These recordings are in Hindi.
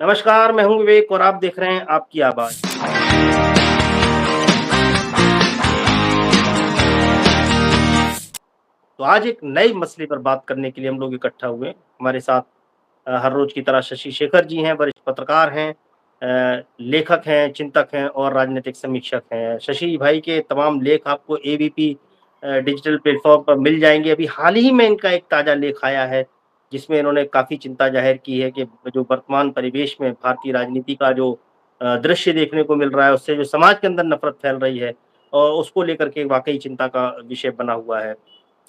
नमस्कार, मैं हूँ विवेक और आप देख रहे हैं आपकी आवाज़। तो आज एक नए मसले पर बात करने के लिए हम लोग इकट्ठा हुए हैं। हमारे साथ हर रोज़ की तरह शशि शेखर जी हैं, वरिष्ठ पत्रकार हैं, लेखक हैं, चिंतक हैं और राजनीतिक समीक्षक हैं। शशि भाई के तमाम लेख आपको एबीपी डिजिटल प्लेटफ़ॉर्म पर मिल जाएँगे। अभी हाल ही में इनका एक ताज़ा लेख आया है, जिसमें इन्होंने काफ़ी चिंता ज़ाहिर की है कि जो वर्तमान परिवेश में भारतीय राजनीति का जो दृश्य देखने को मिल रहा है, उससे जो समाज के अंदर नफ़रत फैल रही है और उसको लेकर के वाक़ई चिंता का विषय बना हुआ है।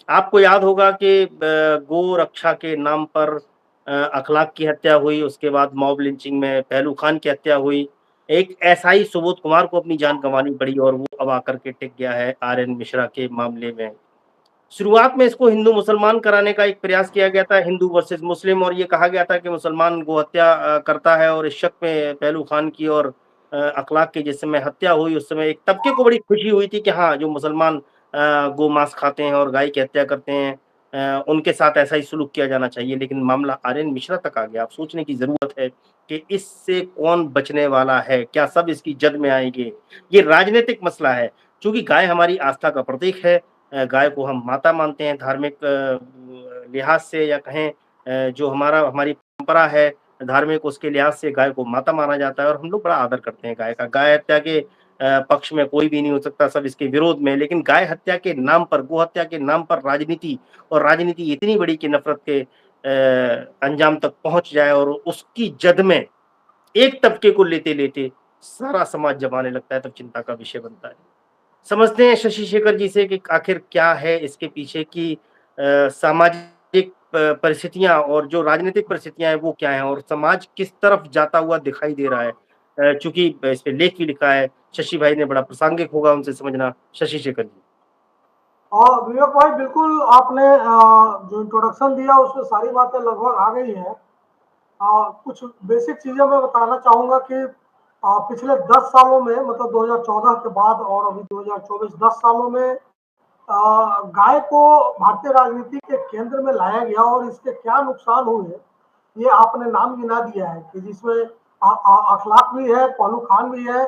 आपको याद होगा कि गो रक्षा के नाम पर अखलाक की हत्या हुई, उसके बाद मॉब लिंचिंग में पहलू खान की हत्या हुई। एक एसआई सुबोध कुमार को अपनी जान गँवानी पड़ी और वो अब आकर के टिक गया है आर्यन मिश्रा के मामले में। शुरुआत में इसको हिंदू-मुसलमान कराने का एक प्रयास किया गया था, हिंदू वर्सेस मुस्लिम और ये कहा गया था कि मुसलमान गो हत्या करता है और इस शक में पहलू खान की और अखलाक की जिस समय हत्या हुई, उस समय एक तबके को बड़ी खुशी हुई थी कि हाँ, जो मुसलमान गोमांस खाते हैं और गाय की हत्या करते हैं उनके साथ ऐसा ही सुलूक किया जाना चाहिए। लेकिन मामला आर्यन मिश्रा तक आ गया। अब सोचने की ज़रूरत है कि इससे कौन बचने वाला है? क्या सब इसकी जद में आएँगे? ये राजनीतिक मसला है, चूँकि गाय हमारी आस्था का प्रतीक है। गाय को हम माता मानते हैं धार्मिक लिहाज से या कहें जो हमारी परंपरा है धार्मिक उसके लिहाज से गाय को माता माना जाता है और हम लोग बड़ा आदर करते हैं गाय का। गाय हत्या के पक्ष में कोई भी नहीं हो सकता, सब इसके विरोध में। लेकिन गाय हत्या के नाम पर, गो हत्या के नाम पर राजनीति और राजनीति इतनी बड़ी कि नफ़रत के अंजाम तक पहुँच जाए और उसकी जद में एक तबके को लेते-लेते सारा समाज जब आने लगता है, तब चिंता का विषय बनता है। समझते हैं शशि शेखर जी से कि आखिर क्या है इसके पीछे की सामाजिक परिस्थितियाँ और जो राजनीतिक परिस्थितियाँ हैं वो क्या हैं और समाज किस तरफ जाता हुआ दिखाई दे रहा है। चूँकि इस पे लेख भी लिखा है, शशि भाई ने बड़ा प्रासंगिक होगा उनसे समझना। शशि शेखर जी। और विवेक भाई बिल्कुल आपने जो इंट्रोडक्शन दिया उसमें सारी बातें लगभग आ गई हैं। कुछ बेसिक चीजें मैं बताना चाहूंगा कि पिछले 10 सालों में मतलब 2014 के बाद और अभी 2024 10 सालों में गाय को भारतीय राजनीति के केंद्र में लाया गया और इसके क्या नुकसान हुए ये आपने नाम गिना दिया है कि जिसमें अखलाक भी है, पहलू खान भी है,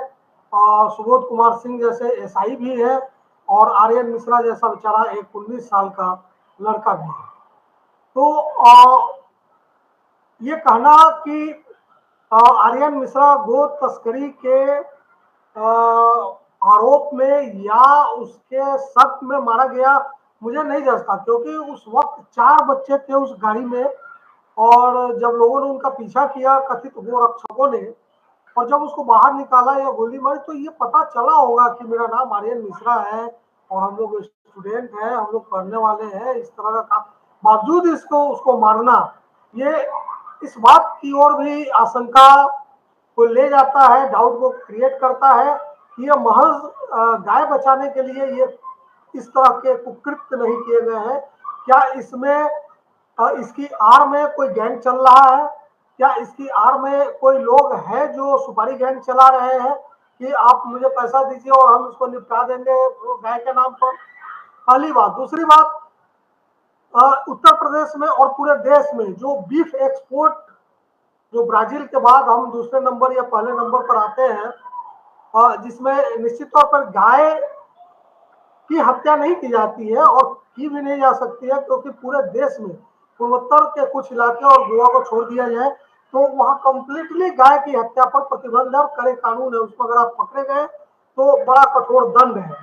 सुबोध कुमार सिंह जैसे एसआई भी है और आर्यन मिश्रा जैसा बेचारा एक 19 साल का लड़का भी है। तो ये कहना कि आर्यन मिश्रा गो तस्करी के आरोप में या उसके शक में मारा गया मुझे नहीं जचता, क्योंकि उस वक्त 4 बच्चे थे उस गाड़ी में और जब लोगों ने उनका पीछा किया कथित गोरक्षकों ने और जब उसको बाहर निकाला या गोली मारी तो ये पता चला होगा कि मेरा नाम आर्यन मिश्रा है और हम लोग स्टूडेंट हैं, हम लोग पढ़ने वाले हैं, इस तरह का काम बावजूद इसको उसको मारना ये इस बात की ओर भी आशंका को ले जाता है, डाउट को क्रिएट करता है कि ये महज गाय बचाने के लिए ये इस तरह के कुकृत्य नहीं किए गए हैं। क्या इसमें इसकी आड़ में कोई गैंग चल रहा है? क्या इसकी आड़ में कोई लोग हैं जो सुपारी गैंग चला रहे हैं कि आप मुझे पैसा दीजिए और हम इसको निपटा देंगे गाय के नाम पर? पहली बात। दूसरी बात, उत्तर प्रदेश में और पूरे देश में जो बीफ एक्सपोर्ट जो ब्राजील के बाद हम दूसरे नंबर या पहले नंबर पर आते हैं, जिसमें निश्चित तौर पर गाय की हत्या नहीं की जाती है और की भी नहीं जा सकती है, क्योंकि पूरे देश में पूर्वोत्तर के कुछ इलाके और गोवा को छोड़ दिया जाए तो वहां कंप्लीटली गाय की हत्या पर प्रतिबंध है और कड़े कानून है, उसमें अगर आप पकड़े गए तो बड़ा कठोर दंड है।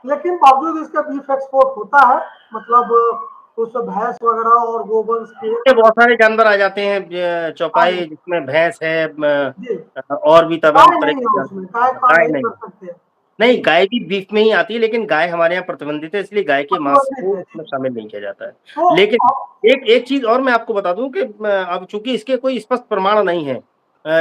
लेकिन बावजूद इसके बीफ एक्सपोर्ट होता है, मतलब उस भैंस वगैरह और गोवंश के ये बहुत सारे जानवर आ जाते हैं आगे। चौपाई जिसमें भैंस है जी। और भी तमाम गाय तरह नहीं के है उसमें, गाय जानवर का गाय नहीं नहीं। कर सकते। नहीं, गाय भी बीफ में ही आती है, लेकिन गाय हमारे यहाँ प्रतिबंधित है, इसलिए गाय के मांस को प्रतिबंधित है जी। उसमें शामिल नहीं किया जाता है। तो लेकिन एक एक चीज़ और मैं आपको बता दूँ कि अब चूँकि इसके कोई स्पष्ट प्रमाण नहीं है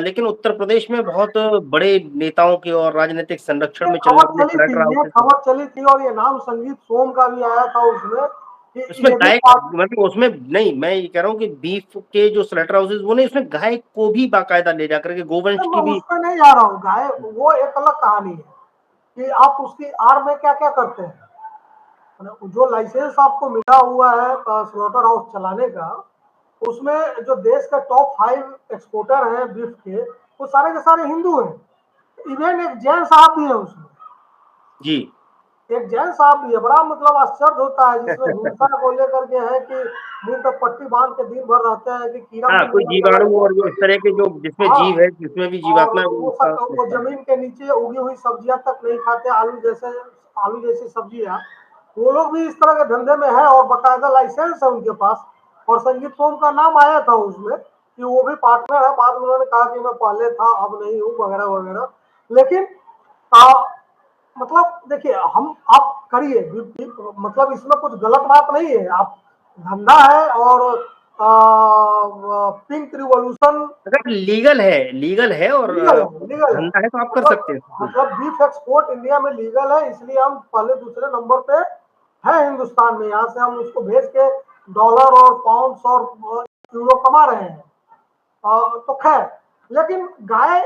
लेकिन उत्तर प्रदेश में बहुत बड़े नेताओं के और राजनीतिक संरक्षण ये में चलने खबर वाले चली थी, स्लैटर ये हाउसेस खबर चली थी और ये नाम संगीत सोम का भी आया था उसमें कि उसमें ये भी गाय पार्ट। मतलब उसमें नहीं, मैं ये कह रहा हूँ कि बीफ के जो स्लॉटर हाउसेस वो नहीं, उसमें गाय को भी बाकायदा ले जाकर के गोवंश मैं की भी उस पर नहीं जा रहा हूँ, गाय वो एक अलग कहानी है कि आप उसकी आड़ में क्या क्या करते हैं। जो लाइसेंस आपको मिला हुआ है स्लॉटर हाउस चलाने का, उसमें जो देश का टॉप 5 एक्सपोर्टर हैं बीफ के, वो सारे के सारे हिंदू हैं। इवन एक जैन साहब भी है उसमें, जी। एक जैन साहब भी है। बड़ा मतलब आश्चर्य होता है, जिसमें हिंसा को लेकर के है कि मुंह पे पट्टी बांध के दिन भर रहते हैं कि कीड़ा हाँ, कोई मकोड़ा जीवाणु गलत और जो इस तरह के जो जिसमें हाँ, जीव है, जिसमें भी और जीवात्मा है, वो उसका वो जमीन के नीचे उगी हुई सब्जियां तक नहीं खाते, आलू जैसी सब्जियां। वो लोग भी इस तरह के धंधे में है और बाकायदा लाइसेंस है उनके पास। और संगीत फोम का नाम आया था उसमें कि वो भी पार्टनर है। बाद में उन्होंने कहा कि मैं पहले था अब नहीं हूँ वगैरह वगैरह। लेकिन मतलब देखिए, हम आप करिए, मतलब इसमें कुछ गलत बात नहीं है। आप धंधा है और पिंक रिवॉल्यूशन अगर लीगल है और लीगल है। धंधा है तो आप कर सकते मतलब हैं बिल्कुल। मतलब बीफ एक्सपोर्ट इंडिया में लीगल है, इसलिए हम पहले दूसरे नंबर पे है हिंदुस्तान में। यहाँ से हम उसको भेज के डॉलर और पाउंड्स और यूरो कमा रहे हैं। तो खैर, लेकिन गाय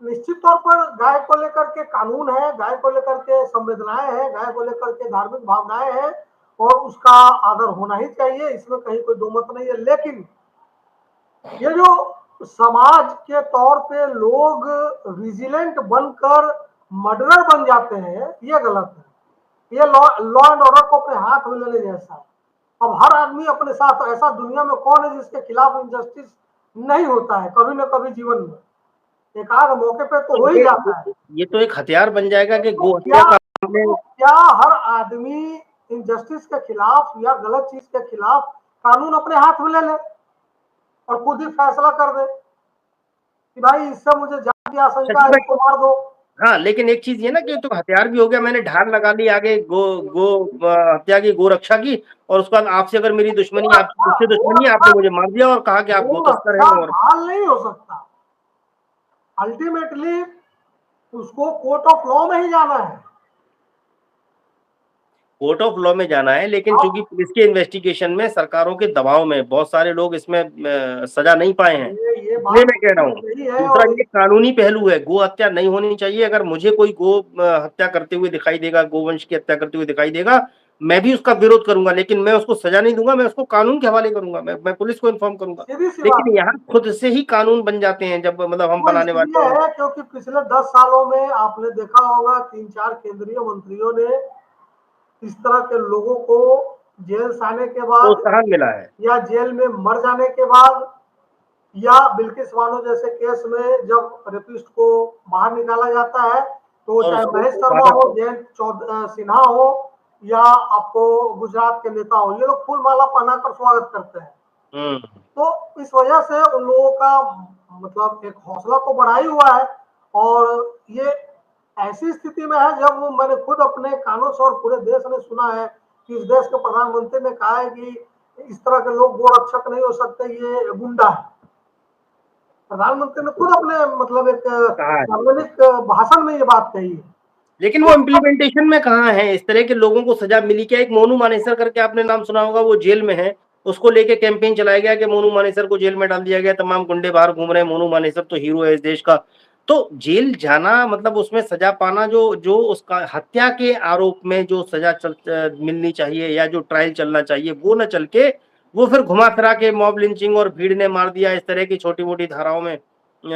निश्चित तौर पर, गाय को लेकर के कानून है, गाय को लेकर के संवेदनाएं हैं, गाय को लेकर के धार्मिक भावनाएं हैं और उसका आदर होना ही चाहिए, इसमें कहीं कोई दो मत नहीं है। लेकिन ये जो समाज के तौर पे लोग विजिलेंट बनकर मर्डरर बन जाते हैं, ये गलत है। ये लॉ एंड ऑर्डर को अपने हाथ में लेने जैसा है। अब हर आदमी अपने साथ, ऐसा दुनिया में कौन है जिसके खिलाफ इंजस्टिस नहीं होता है कभी ना कभी जीवन में, एक आध मौके पे तो तो हो ही जाता है। ये तो एक हथियार बन जाएगा कि तो गो क्या हत्या का हमने। तो क्या हर आदमी इनजस्टिस के खिलाफ या गलत चीज के खिलाफ कानून अपने हाथ में ले ले और खुद ही फैसला कर दे कि भाई इससे मुझे जान की आशंका है, सचिन इसको भाई, मार दो। हाँ, लेकिन एक चीज ये ना कि तो हथियार भी हो गया, मैंने ढाल लगा ली आगे गो गो हत्या की, गो रक्षा की, और उसके बाद आपसे अगर मेरी दुश्मनी, आपसे मुझसे वो दुश्मनी है, रक्षा आपने मुझे मार दिया और कहा कि आप गो वो तस्कर रक्षा हैं। और ढाल नहीं हो सकता। अल्टीमेटली उसको कोर्ट ऑफ लॉ में ही जाना है। कोर्ट ऑफ लॉ में जाना है, लेकिन अब चूंकि पुलिस के इन्वेस्टिगेशन में, सरकारों के दबाव में बहुत सारे लोग इसमें सजा नहीं पाए हैं, ये इसलिए बात मैं कह रहा हूँ। सही है। दूसरा, और ये कानूनी पहलू है, गो हत्या नहीं होनी चाहिए। अगर मुझे कोई गो हत्या करते हुए दिखाई देगा, गोवंश की हत्या करते हुए दिखाई देगा, मैं भी उसका विरोध करूंगा, लेकिन मैं उसको सजा नहीं दूंगा, मैं उसको कानून के हवाले करूंगा, मैं पुलिस को इन्फॉर्म करूंगा। सीधी सी बात लेकिन है, यहाँ खुद से ही कानून बन जाते हैं, जब मतलब हम वो बनाने वाले इसलिए और है क्योंकि पिछले 10 सालों में आपने देखा होगा 3-4 केंद्रीय मंत्रियों ने इस तरह के लोगों को जेल से आने के बाद प्रोत्साहन मिला है। या जेल में मर जाने के बाद या बिल्किस बानो जैसे केस में जब रेपिस्ट को बाहर निकाला जाता है, तो और चाहे उसको महेश शर्मा वादा, हो, जयंत सिन्हा हो या आपको गुजरात के नेता हो, ये लोग फूल माला पहनाकर स्वागत करते हैं। तो इस वजह से उन लोगों का मतलब एक हौसला तो बढ़ा ही हुआ है। और ये ऐसी स्थिति में है जब मैंने खुद अपने कानों से और पूरे देश ने सुना है कि इस देश के प्रधानमंत्री ने कहा है कि इस तरह के लोग गोरक्षक नहीं हो सकते, ये गुंडा है। प्रधानमंत्री ने खुद अपने मतलब एक कहा है, सार्वजनिक भाषण में ये बात कही है। लेकिन वो तो इम्प्लीमेंटेशन में कहाँ है? इस तरह के लोगों को सजा मिली क्या? एक मोनू मानेसर करके आपने नाम सुना होगा, वो जेल में है, उसको लेके कैंपेन चलाया गया कि मोनू मानेसर को जेल में डाल दिया गया, तमाम गुंडे बाहर घूम रहे हैं, मोनू मानेसर तो हीरो है इस देश का। तो जेल जाना मतलब उसमें सजा पाना, जो जो उसका हत्या के आरोप में जो सजा मिलनी चाहिए या जो ट्रायल चलना चाहिए, वो न चल के वो फिर घुमा फिरा के मॉब लिंचिंग और भीड़ ने मार दिया, इस तरह की छोटी मोटी धाराओं में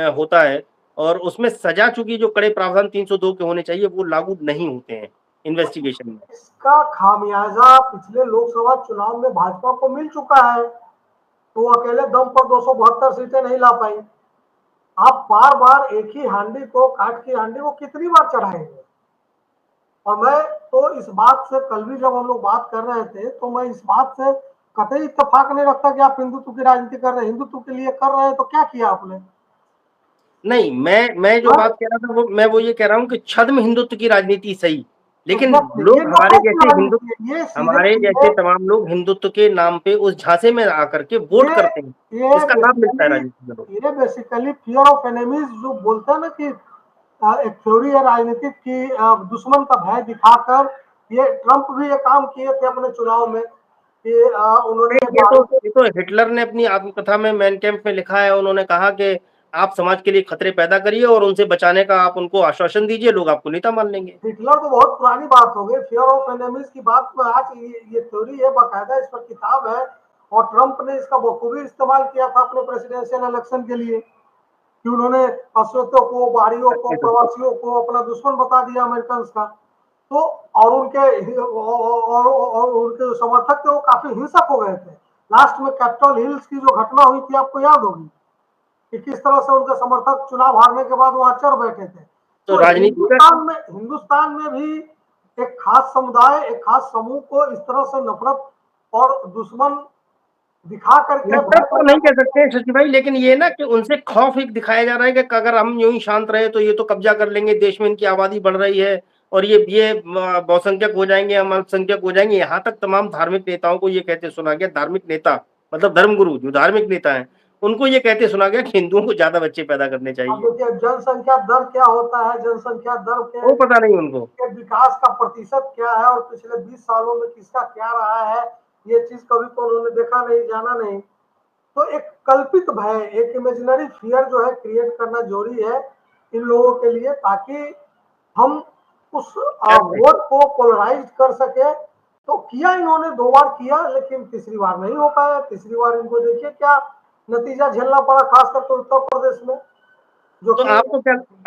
होता है। और उसमें सजा, चूंकि जो कड़े प्रावधान 302 के होने चाहिए, वो लागू नहीं होते हैं इन्वेस्टिगेशन में। इसका खामियाजा पिछले लोकसभा चुनाव में भाजपा को मिल चुका है। तो वो अकेले दम पर 272 सीटें नहीं ला पाई। आप बार बार एक ही हांडी को, काठ की हांडी को कितनी बार चढ़ाएंगे। और मैं तो इस बात से, कल भी जब हम लोग बात कर रहे थे, तो मैं इस बात से कतई इत्तेफाक नहीं रखता कि आप हिंदुत्व की राजनीति कर रहे हैं। हिंदुत्व के लिए कर रहे हैं तो क्या किया आपने? नहीं, मैं जो बात कह रहा था, वो ये कह रहा हूँ कि छद्म हिंदुत्व की राजनीति सही, लेकिन ये लोग हमारे नफरत की जैसे हिंदू, राजनीति है, ये सीधे हमारे जैसे सीधे तमाम लोग हिंदुत्व के नाम पे उस झांसे में आकर के वोट ये करते हैं, ये इसका लाभ मिलता है बेसिकली राजनीति में। ये बेसिकली फियर ऑफ एनिमीज जो बोलते हैं ना कि एक थ्योरी है राजनीतिक की, दुश्मन का भय दिखाकर। ये ट्रंप भी ये काम किए थे अपने चुनाव में कि उन्होंने ये तो हिटलर ने अपनी आत्मकथा में, मैन कैंप में लिखा है, उन्होंने कहा कि आप समाज के लिए खतरे पैदा करिए और उनसे बचाने का आप उनको आश्वासन दीजिए, लोग आपको नेता मान लेंगे। हिटलर तो बहुत पुरानी बात हो गई। फियर ऑफ एनिमीज की बात में आज ये थ्योरी है, बाकायदा इस पर किताब है। और ट्रंप ने इसका बखूबी इस्तेमाल किया था अपने प्रेसिडेंशियल इलेक्शन के लिए कि उन्होंने अश्वेतों को, बाहरियों को, प्रवासियों को अपना दुश्मन बता दिया अमेरिकन का। तो और उनके जो समर्थक थे वो काफी हिंसक हो गए थे। लास्ट में कैपिटल हिल्स की जो घटना हुई थी आपको याद होगी कि किस तरह से उनके समर्थक चुनाव हारने के बाद वहां चढ़ बैठे थे। तो तो राजनीति का हिंदुस्तान में भी एक खास समुदाय, एक खास समूह को इस तरह से नफरत और दुश्मन दिखा करके नफरत तो नहीं कह सकते हैं शशि भाई, लेकिन ये ना कि उनसे खौफ एक दिखाया जा रहा है कि अगर हम यूं ही शांत रहे तो ये तो कब्जा कर लेंगे, देश में इनकी आबादी बढ़ रही है और ये बहुसंख्यक हो जाएंगे, हम अल्पसंख्यक हो जाएंगे। यहाँ तक तमाम धार्मिक नेताओं को ये कहते सुना गया, धार्मिक नेता मतलब धर्मगुरु जो धार्मिक नेता है उनको ये कहते सुना गया कि हिंदुओं को ज्यादा बच्चे पैदा करने अब चाहिए। देखिए जनसंख्या दर क्या होता है, जनसंख्या दर वो पता नहीं उनको। के विकास का प्रतिशत क्या है और पिछले 20 सालों में किसका क्या रहा है, ये चीज कभी तो उन्होंने देखा नहीं, जाना नहीं। तो एक कल्पित भय, एक इमेजिनरी फियर जो है क्रिएट करना जरूरी है इन लोगों के लिए, ताकि हम उस वोट को पोलराइज कर सके। तो किया इन्होंने 2 बार किया, लेकिन तीसरी बार नहीं हो पाया। तीसरी बार इनको देखिए क्या नतीजा झेलना पड़ा, खास करके उत्तर प्रदेश में, जो तो कि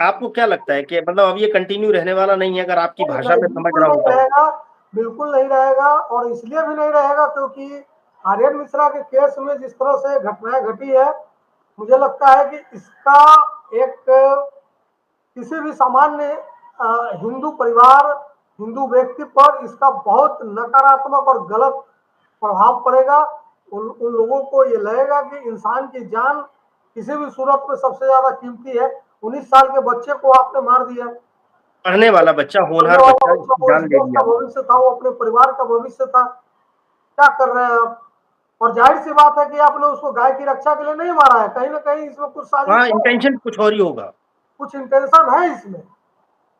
आपको क्या लगता है कि मतलब अब ये कंटिन्यू रहने वाला नहीं है, अगर आपकी भाषा में समझ बिल्कुल रहा हूँ नहीं तो? रहेगा, बिल्कुल नहीं रहेगा। और इसलिए भी नहीं रहेगा क्योंकि आर्यन मिश्रा के केस में जिस तरह से घटनाएं घटी है, मुझे लगता है कि इसका एक किसी भी सामान्य हिंदू परिवार, हिंदू व्यक्ति पर इसका बहुत नकारात्मक और गलत प्रभाव पड़ेगा। उन लोगों को ये लगेगा कि इंसान की जान किसी भी सूरत में सबसे ज्यादा कीमती है। 19 साल के बच्चे को आपने मार दिया, पढ़ने वाला बच्चा, होनहार बच्चा, वो इस जान ले देश का लिया। भविष्य था, वो अपने परिवार का भविष्य था। क्या कर रहे हैं आप? और जाहिर सी बात है कि आपने उसको गाय की रक्षा के लिए नहीं मारा है, कहीं ना कहीं इसमें कुछ साजिश हाँ, है, इंटेंशन कुछ और ही होगा। कुछ इंटेंशन है इसमें,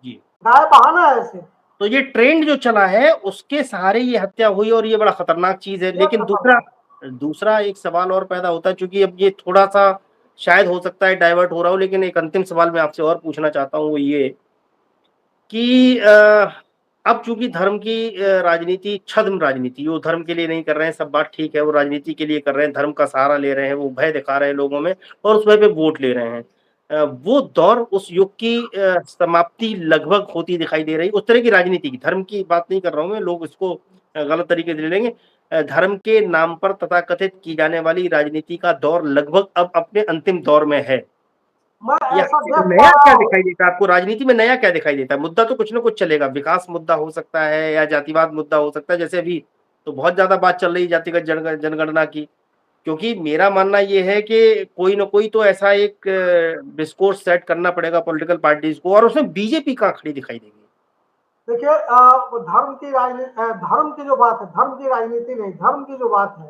जी। गाय बहाना है ऐसे। तो ये ट्रेंड जो चला है उसके सहारे ये हत्या हुई और ये बड़ा खतरनाक चीज है। ये लेकिन दूसरा खतरनाक दूसरा एक सवाल और पैदा होता है, क्योंकि अब ये थोड़ा सा शायद हो सकता है डाइवर्ट हो रहा हो, लेकिन एक अंतिम सवाल मैं आपसे और पूछना चाहता हूँ, वो ये कि अब चूंकि धर्म की राजनीति, छद्म राजनीति, वो धर्म के लिए नहीं कर रहे हैं, सब बात ठीक है, वो राजनीति के लिए कर रहे हैं, धर्म का सहारा ले रहे हैं, वो भय दिखा रहे हैं लोगों में और उस भय पे वोट ले रहे हैं। वो दौर, उस युग की समाप्ति लगभग होती दिखाई दे रही। उस तरह की राजनीति की, धर्म की बात नहीं कर रहा हूं मैं, लोग इसको गलत तरीके से ले लेंगे। धर्म के नाम पर तथाकथित की जाने वाली राजनीति का दौर लगभग अब अपने अंतिम दौर में है। मैं यहाँ ऐसा से देख पा नया रहा क्या हूँ। दिखाई देता है आपको? राजनीति में नया क्या दिखाई देता है? मुद्दा तो कुछ ना कुछ चलेगा, विकास मुद्दा हो सकता है या जातिवाद मुद्दा हो सकता है, जैसे अभी तो बहुत ज्यादा बात चल रही है जातिगत जनगणना की। क्योंकि मेरा मानना ये है कि कोई ना कोई तो ऐसा एक डिस्कोर्स सेट करना पड़ेगा पॉलिटिकल पार्टीज को, और उसमें बीजेपी कहाँ खड़ी दिखाई देगी? देखिए धर्म की राजनीति, धर्म की जो बात है, धर्म की राजनीति नहीं, धर्म की जो बात है,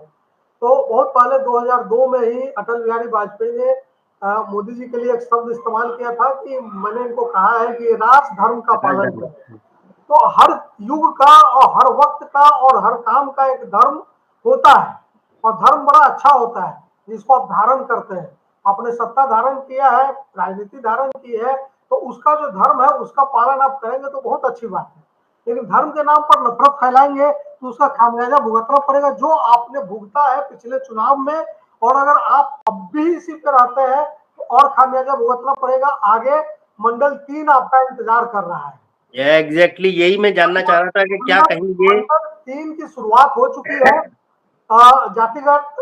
तो बहुत पहले 2002 में ही अटल बिहारी वाजपेयी ने मोदी जी के लिए एक शब्द इस्तेमाल किया था कि मैंने इनको कहा है कि राष्ट्र धर्म का पालन करें। तो हर युग का और हर वक्त का और हर काम का एक धर्म होता है, और धर्म बड़ा अच्छा होता है जिसको आप धारण करते हैं। आपने सत्ता धारण किया है, राजनीति धारण की है, तो उसका जो धर्म है उसका पालन आप करेंगे तो बहुत अच्छी बात है। लेकिन धर्म के नाम पर नफरत फैलाएंगे तो उसका खामियाजा भुगतना पड़ेगा, जो आपने भुगता है पिछले चुनाव में। और अगर आप अब भी इसी पे रहते हैं तो और खामियाजा भुगतना पड़ेगा आगे। मंडल 3 आपका इंतजार कर रहा है। एग्जैक्टली यही मैं जानना चाह रहा था कि क्या कहेंगे। मंडल 3 की शुरुआत हो चुकी है। जातिगत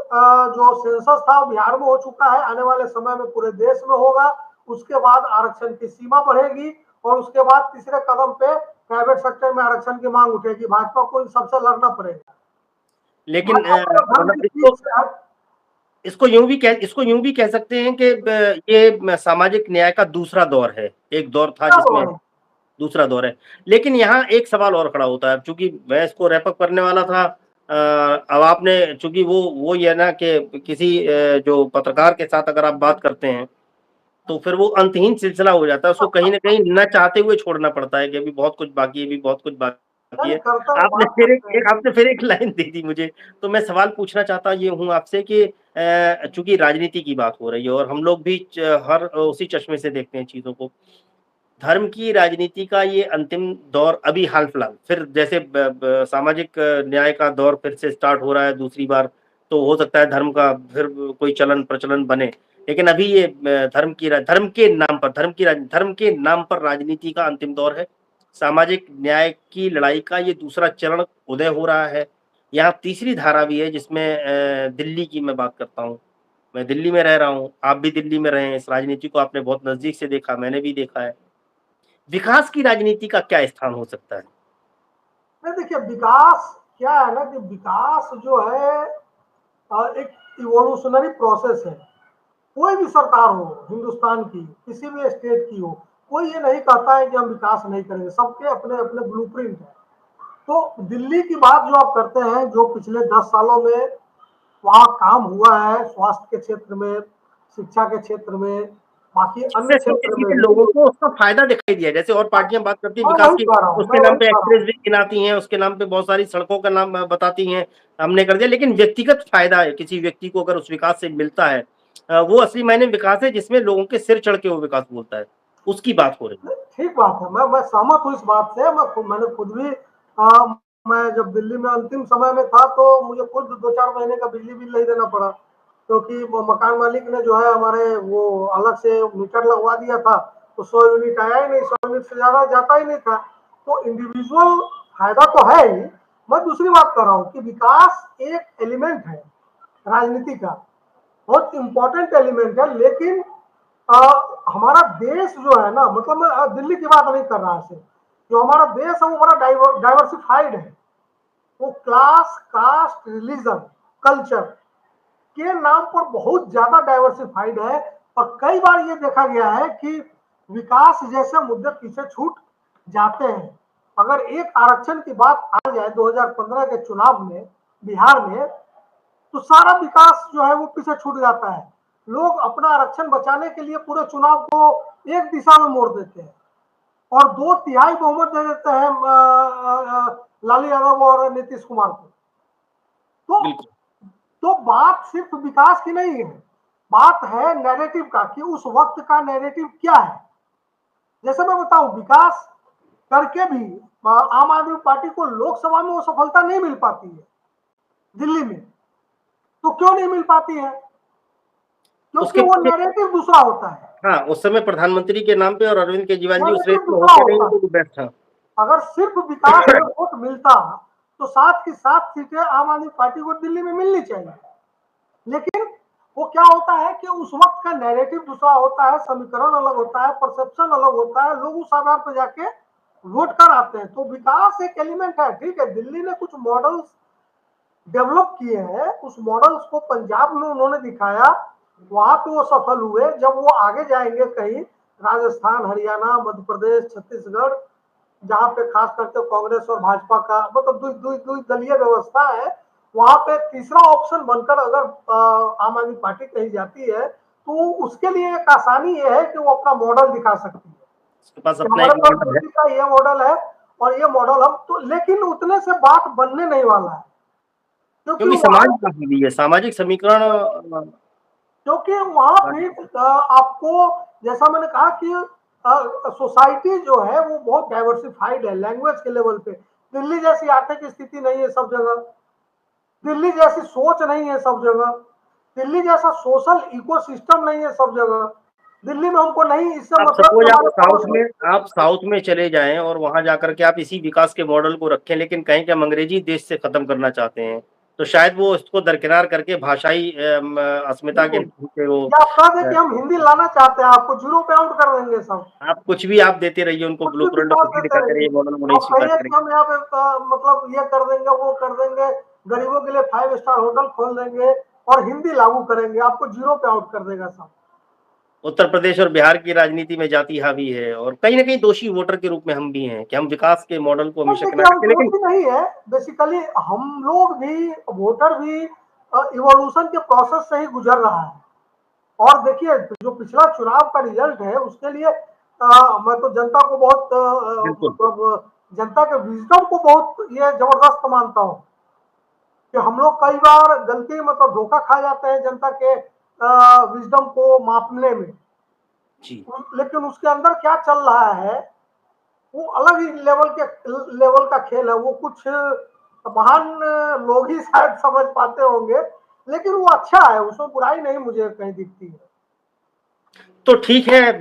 जो सेंसस था वो बिहार में हो चुका है, आने वाले समय में पूरे देश में होगा। उसके बाद आरक्षण की सीमा बढ़ेगी और उसके बाद तीसरे कदम पे प्राइवेट सेक्टर में आरक्षण की मांग उठेगी। भाजपा को इन सबसे लड़ना पड़ेगा। लेकिन भाजपा को धर्म मतलब की सीख से इसको यूं भी कह सकते हैं कि ये सामाजिक न्याय का दूसरा दौर है। एक दौर था जिसमें, दूसरा दौर है। लेकिन यहाँ एक सवाल और खड़ा होता है, चूंकि मैं इसको रैपअप करने वाला था। अब आपने, चूंकि वो ये ना कि किसी जो पत्रकार के साथ अगर आप बात करते हैं तो फिर वो अंतहीन सिलसिला हो जाता है, उसको कहीं ना कहीं न चाहते हुए छोड़ना पड़ता है कि अभी बहुत कुछ बाकी है, अभी बहुत कुछ बाकी है। करता आपने बात फिर करते हैं। आपने फिर एक लाइन दे दी मुझे। तो मैं सवाल पूछना चाहता ये हूँ आपसे कि चूंकि राजनीति की बात हो रही है और हम लोग भी हर उसी चश्मे से देखते हैं चीजों को, धर्म की राजनीति का ये अंतिम दौर अभी हाल फिलहाल फिर जैसे सामाजिक न्याय का दौर फिर से स्टार्ट हो रहा है दूसरी बार। तो हो सकता है धर्म का फिर कोई चलन प्रचलन बने। लेकिन अभी ये धर्म के नाम पर राजनीति का अंतिम दौर है। सामाजिक न्याय की लड़ाई का ये दूसरा चरण उदय हो रहा है। यहाँ तीसरी धारा भी है जिसमें दिल्ली की मैं बात करता हूँ। मैं दिल्ली में रह रहा हूँ, आप भी दिल्ली में रहे हैं, इस राजनीति को आपने बहुत नज़दीक से देखा, मैंने भी देखा है। विकास की राजनीति का क्या स्थान हो सकता है? नहीं देखिए, विकास क्या है ना कि विकास जो है एक इवोल्यूशनरी प्रोसेस है। कोई भी सरकार हो हिंदुस्तान की, किसी भी स्टेट की हो, कोई ये नहीं कहता है कि हम विकास नहीं करेंगे। सबके अपने अपने ब्लूप्रिंट है। तो दिल्ली की बात जो आप करते हैं, जो पिछले 10 सालों में वहाँ काम हुआ है, स्वास्थ्य के क्षेत्र में, शिक्षा के क्षेत्र में, बाकी अन्य जिससे क्षेत्र में छोटे-छोटे भी। लोगों को उसका फ़ायदा दिखाई दिया है। जैसे और पार्टियाँ बात करती हैं मैं विकास वही की, कह रहा हूँ, मैं उसके नाम वही पे कह रहा हूँ। एक्सप्रेस वे गिनाती हैं, उसके नाम पे बहुत सारी सड़कों का नाम बताती हैं, हमने कर दिया। लेकिन व्यक्तिगत फ़ायदा है, किसी व्यक्ति को अगर उस विकास से मिलता है वो असली मायने में विकास है जिसमें लोगों के सिर चढ़ के वो विकास बोलता है, उसकी बात हो रही है। ठीक बात है, मैं सहमत हूँ इस बात से। मैंने खुद भी मैं जब दिल्ली में अंतिम समय में था तो मुझे खुद 2-4 महीने का बिजली बिल नहीं देना पड़ा, क्योंकि वो मकान मालिक ने जो है हमारे वो अलग से मीटर लगवा दिया था। तो 100 यूनिट आया ही नहीं, 100 यूनिट से ज़्यादा जाता ही नहीं था। तो इंडिविजुअल फायदा तो है ही। मैं दूसरी बात कर रहा हूँ कि विकास एक एलिमेंट है राजनीति का, बहुत इंपॉर्टेंट एलिमेंट है। लेकिन अ, हमारा देश जो है ना, मतलब मैं दिल्ली की बात नहीं कर रहा सिर्फ, जो हमारा देश है वो बड़ा डाइवर्सिफाइड है। वो क्लास, कास्ट, रिलीजन, कल्चर के नाम पर बहुत ज्यादा डाइवर्सिफाइड है। और कई बार ये देखा गया है कि विकास जैसे मुद्दे पीछे छूट जाते हैं। अगर एक आरक्षण की बात आ जाए 2015 के चुनाव में बिहार में, तो सारा विकास जो है वो पीछे छूट जाता है। लोग अपना आरक्षण बचाने के लिए पूरे चुनाव को एक दिशा में मोड़ देते हैं और 2/3 बहुमत दे देते हैं लालू यादव और नीतीश कुमार को। तो बिल्कुल। बात सिर्फ विकास की नहीं है, बात है नैरेटिव का कि उस वक्त का नैरेटिव क्या है। जैसे मैं बताऊं, विकास करके भी आम आदमी पार्टी को लोकसभा में वो सफलता नहीं मिल पाती है दिल्ली में। तो क्यों नहीं मिल पाती है? क्योंकि उसके वो पीछे नैरेटिव दूसरा होता है। हाँ, उस समय प्रधानमंत्री के नाम पे और अरविंद केजरीवाल जी उस रेस नैरेटिव में दूसरा होते नहीं, होता है। उनको बेस्ट था। अगर सिर्फ विकास में वोट मिलता तो 7 की 7 सीटें आम आदमी पार्टी को दिल्ली में मिलनी चाहिए। लेकिन वो क्या होता है कि उस वक्त का नैरेटिव दूसरा होता है, समीकरण अलग होता है, परसेप्शन अलग होता है, लोग उस आधार पर जाके वोट कर आते हैं। तो विकास एक एलिमेंट है, ठीक है। दिल्ली ने कुछ मॉडल्स डेवलप किए हैं, उस मॉडल्स को पंजाब में उन्होंने दिखाया, वहां पे वो सफल हुए। जब वो आगे जाएंगे कहीं राजस्थान, हरियाणा, मध्य प्रदेश, छत्तीसगढ़, जहां पे खास करके कांग्रेस और भाजपा का मतलब दुई दलीय व्यवस्था है, वहां पे तीसरा ऑप्शन बनकर अगर आम आदमी पार्टी कहीं जाती है तो उसके लिए एक आसानी ये है कि वो अपना मॉडल दिखा सकती है उसके पास कि अपना हमारे एक पास मॉडल है। दिल्ली का ये मॉडल है और ये मॉडल हम तो। लेकिन उतने से बात बनने नहीं वाला है, क्योंकि क्योंकि वहां समाज का भी है, सामाजिक समीकरण क्योंकि वहां फिर आपको, जैसा मैंने कहा कि सोसाइटी जो है वो बहुत डाइवर्सिफाइड है लैंग्वेज के लेवल पे। दिल्ली जैसी आर्थिक स्थिति नहीं है सब जगह, दिल्ली जैसी सोच नहीं है सब जगह, दिल्ली जैसा सोशल इकोसिस्टम नहीं है सब जगह। दिल्ली में हमको नहीं इससे आप मतलब कि सपोज हमारे पड़ोस में। आप साउथ में चले जाएं और वहां जाकर के आप इसी विकास के मॉडल को रखें, लेकिन कहीं कि हम अंग्रेजी देश से खत्म करना चाहते हैं, तो शायद वो इसको दरकिनार करके भाषाई अस्मिता के बिल्कुल, नाम पे वो या आप कह दें कि हम हिंदी लाना चाहते हैं, आपको जीरो पे आउट कर देंगे सब। आप कुछ भी आप देते रहिए उनको कुछ भी ब्लूप्रिंट और विकास कुछ भी देते दिखाते रहिए, रहिए। मॉडल वो नहीं आप स्वीकार कहिए कि करेंगे। हम यहाँ पे मतलब ये कर देंगे, वो कर देंगे, गरीबों के लिए 5 स्टार होटल खोल देंगे और हिंदी लागू करेंगे, आपको जीरो पे आउट कर देगा सब। उत्तर प्रदेश और बिहार की राजनीति में जाति हावी है और कहीं न कहीं दोषी वोटर के रूप में हम भी हैं कि हम विकास के मॉडल को और हमेशा देखिए, किनारे हम रखते हैं, लेकिन दोषी नहीं है, बेसिकली हम लोग भी, वोटर भी इवोल्यूशन के प्रोसेस से ही गुजर रहा है। और देखिए, जो पिछला चुनाव का रिजल्ट है उसके लिए मैं तो जनता को बहुत बिल्कुल। मतलब जनता के विजडम को बहुत ये जबरदस्त मानता हूँ कि हम लोग कई बार गलती मतलब धोखा खा जाते हैं जनता के विजडम को मापने में। जी। लेकिन उसके अंदर क्या चल रहा है वो अलग ही लेवल का खेल है। वो कुछ महान लोग ही शायद समझ पाते होंगे लेकिन वो अच्छा है, उसमें बुराई नहीं मुझे कहीं दिखती है। तो ठीक है,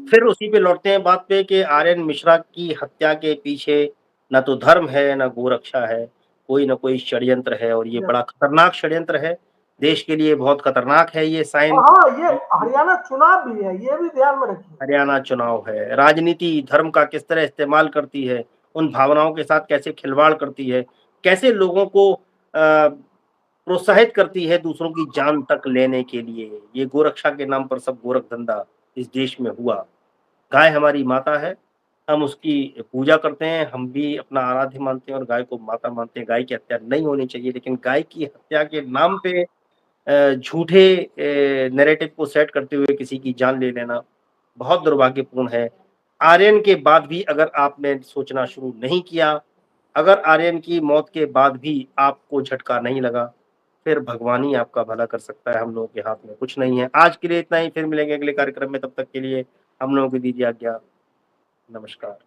फिर उसी पे लौटते हैं बात पे कि आर्यन मिश्रा की हत्या के पीछे ना तो धर्म है, ना गोरक्षा है, कोई ना कोई षड्यंत्र है और ये यस। बड़ा खतरनाक षड्यंत्र है। देश के लिए बहुत खतरनाक है ये और साइन। हाँ, ये हरियाणा चुनाव भी है, ये भी ध्यान में रखिए। हरियाणा चुनाव है, राजनीति धर्म का किस तरह इस्तेमाल करती है, उन भावनाओं के साथ कैसे खिलवाड़ करती है, कैसे लोगों को प्रोत्साहित करती है दूसरों की जान तक लेने के लिए। ये गोरक्षा के नाम पर सब गोरख धंधा इस देश में हुआ। गाय हमारी माता है, हम उसकी पूजा करते हैं, हम भी अपना आराध्य मानते हैं और गाय को माता मानते हैं। गाय की हत्या नहीं होनी चाहिए, लेकिन गाय की हत्या के नाम पे झूठे नैरेटिव को सेट करते हुए किसी की जान ले लेना बहुत दुर्भाग्यपूर्ण है। आर्यन के बाद भी अगर आपने सोचना शुरू नहीं किया, अगर आर्यन की मौत के बाद भी आपको झटका नहीं लगा, फिर भगवान ही आपका भला कर सकता है, हम लोगों के हाथ में कुछ नहीं है। आज के लिए इतना ही, फिर मिलेंगे अगले कार्यक्रम में, तब तक के लिए हम लोगों को दीजिए आज्ञा। नमस्कार।